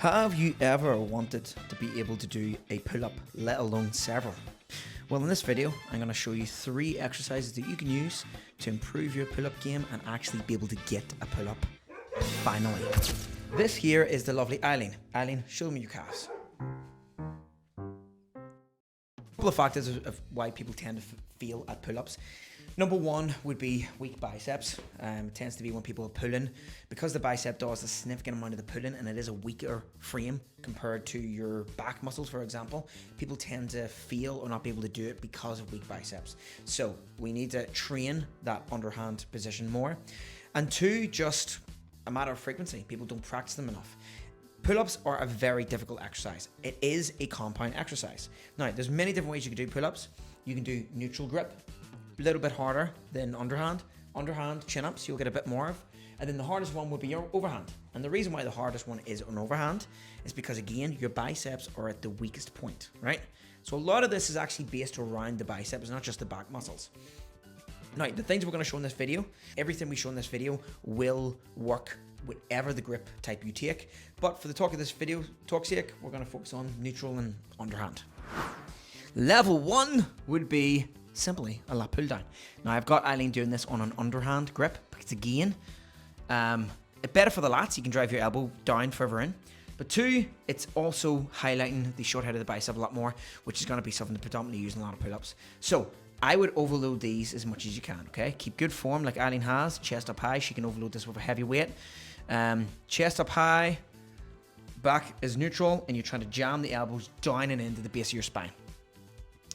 Have you ever wanted to be able to do a pull-up, let alone several? Well, in this video, I'm going to show you 3 exercises that you can use to improve your pull-up game and actually be able to get a pull-up finally. This here is the lovely Eileen. Eileen, show me your calves. A couple of factors of why people tend to fail at pull-ups. Number 1 would be weak biceps. It tends to be when people are pulling. Because the bicep does a significant amount of the pulling and it is a weaker frame compared to your back muscles, for example, people tend to fail or not be able to do it because of weak biceps. So we need to train that underhand position more. And 2, just a matter of frequency. People don't practice them enough. Pull-ups are a very difficult exercise. It is a compound exercise. Now, there's many different ways you can do pull-ups. You can do neutral grip, a little bit harder than underhand. Underhand chin-ups, you'll get a bit more of. And then the hardest one would be your overhand. And the reason why the hardest one is an overhand is because, again, your biceps are at the weakest point, right? So a lot of this is actually based around the biceps, not just the back muscles. Now, the things we're going to show in this video, everything we show in this video will work whatever the grip type you take. But for the talk of this video, talk's sake, we're going to focus on neutral and underhand. Level 1 would be simply a lat pull down. Now, I've got Eileen doing this on an underhand grip because, again, it's better for the lats. You can drive your elbow down further in. But 2, it's also highlighting the short head of the bicep a lot more, which is going to be something to predominantly use in a lot of pull-ups. So I would overload these as much as you can, okay? Keep good form like Eileen has, chest up high. She can overload this with a heavy weight. Chest up high, back is neutral, and you're trying to jam the elbows down and into the base of your spine.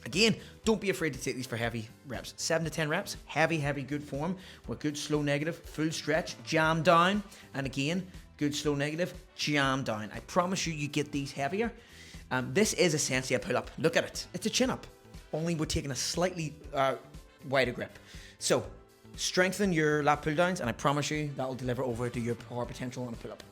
Again, don't be afraid to take these for heavy reps. 7 to 10 reps, heavy, good form with good slow negative, full stretch, jam down, and again, good slow negative, jam down. I promise you, you get these heavier. This is essentially a pull-up. Look at it. It's a chin-up, only we're taking a slightly wider grip. So strengthen your lat pull downs, and I promise you that will deliver over to your power potential on a pull-up.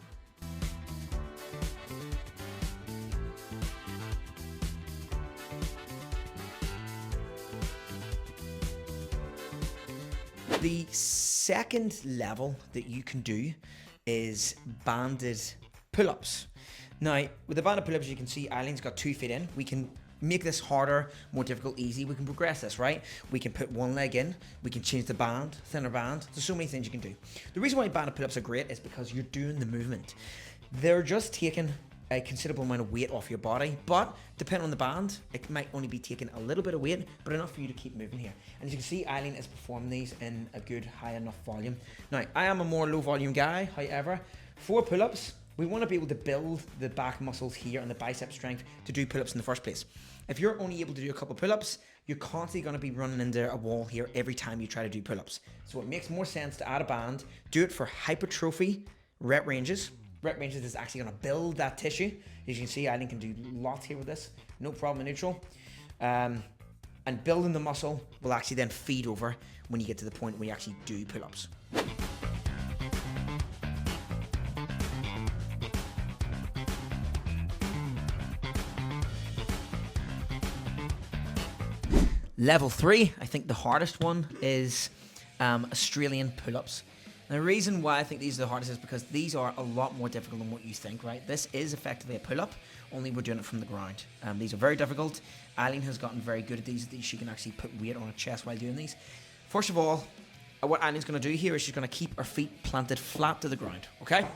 The second level that you can do is banded pull-ups. Now, with the banded pull-ups, you can see Eileen's got 2 feet in. We can make this harder, more difficult, easy. We can progress this, right? We can put one leg in. We can change the band, thinner band. There's so many things you can do. The reason why banded pull-ups are great is because you're doing the movement. They're just taking a considerable amount of weight off your body, but depending on the band, it might only be taking a little bit of weight, but enough for you to keep moving here. And as you can see, Eileen is performing these in a good, high enough volume. Now, I am a more low volume guy. However, for pull-ups, we want to be able to build the back muscles here and the bicep strength to do pull-ups in the first place. If you're only able to do a couple pull-ups, you're constantly going to be running into a wall here every time you try to do pull-ups. So it makes more sense to add a band, do it for hypertrophy rep ranges. Rep ranges is actually going to build that tissue. As you can see, Eileen can do lots here with this, no problem in neutral. And building the muscle will actually then feed over when you get to the point where you actually do pull-ups. Level 3, I think the hardest one is Australian pull-ups. Now, the reason why I think these are the hardest is because these are a lot more difficult than what you think, right? This is effectively a pull-up, only we're doing it from the ground. These are very difficult. Eileen has gotten very good at these. She can actually put weight on her chest while doing these. First of all, what Eileen's going to do here is she's going to keep her feet planted flat to the ground, okay?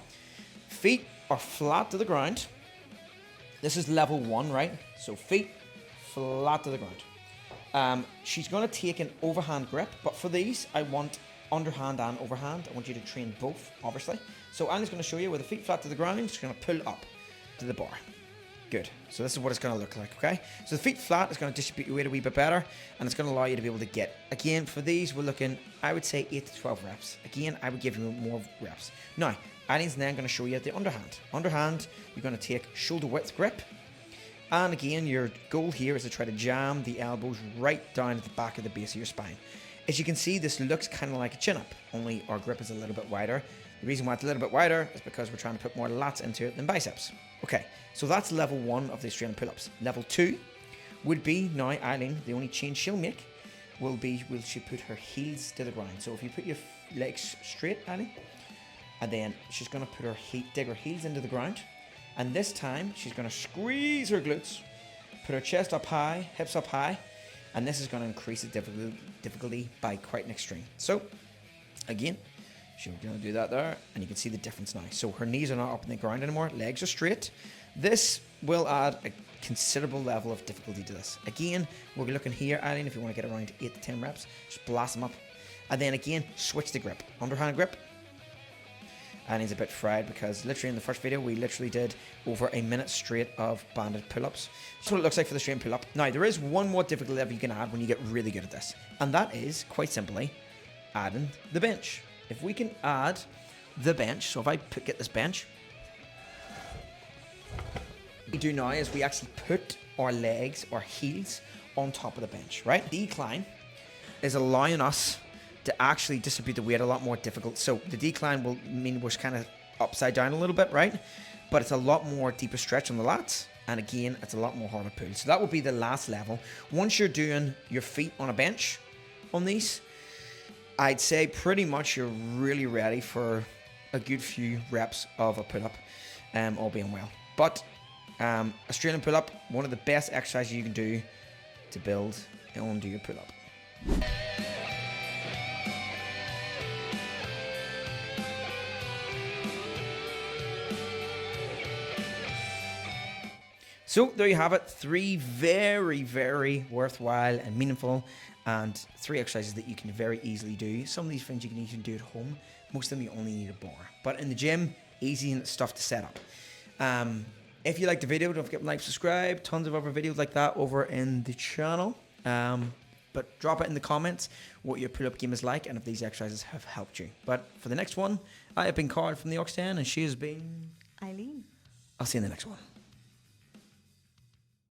Feet are flat to the ground. This is level 1, right? So feet flat to the ground. She's going to take an overhand grip, but for these, I want underhand and overhand. I want you to train both, obviously. So Eileen's going to show you with the feet flat to the ground. She's going to pull up to the bar. Good. So this is what it's going to look like, okay? So the feet flat is going to distribute your weight a wee bit better, and it's going to allow you to be able to get. Again, for these, we're looking, I would say 8 to 12 reps. Again, I would give you more reps. Now, Eileen's then going to show you the underhand. Underhand, you're going to take shoulder width grip. And again, your goal here is to try to jam the elbows right down at the back of the base of your spine. As you can see, this looks kind of like a chin-up, only our grip is a little bit wider. The reason why it's a little bit wider is because we're trying to put more lats into it than biceps. Okay, so that's level 1 of the Australian pull-ups. Level 2 would be, now Eileen, the only change she'll make will she put her heels to the ground. So if you put your legs straight, Eileen, and then she's going to put her dig her heels into the ground. And this time, she's going to squeeze her glutes, put her chest up high, hips up high, and this is going to increase the difficulty by quite an extreme. So, again, she's going to do that there, and you can see the difference now. So her knees are not up in the ground anymore, legs are straight. This will add a considerable level of difficulty to this. Again, we're looking here, Eileen, if you want to get around 8 to 10 reps, just blast them up. And then again, switch the grip, underhand grip. Eileen's a bit fried because literally in the first video, we literally did over a minute straight of banded pull-ups. That's what it looks like for the straight pull-up. Now, there is one more difficulty level you can add when you get really good at this. And that is, quite simply, adding the bench. If we can add the bench, so if I get this bench, what we do now is we actually put our legs, our heels, on top of the bench, right? Decline is allowing us to actually distribute the weight a lot more difficult. So the decline will mean we're kind of upside down a little bit, right? But it's a lot more deeper stretch on the lats. And again, it's a lot more harder pull. So that will be the last level. Once you're doing your feet on a bench on these, I'd say pretty much you're really ready for a good few reps of a pull-up, all being well. But Australian pull-up, one of the best exercises you can do to build onto your pull-up. So there you have it, 3 very, very worthwhile and meaningful and 3 exercises that you can very easily do. Some of these things you can even do at home. Most of them you only need a bar. But in the gym, easy stuff to set up. If you liked the video, don't forget to like, subscribe. Tons of other videos like that over in the channel. But drop it in the comments what your pull-up game is like and if these exercises have helped you. But for the next one, I have been Carl from the Orcs Den and she has been Eileen. I'll see you in the next one.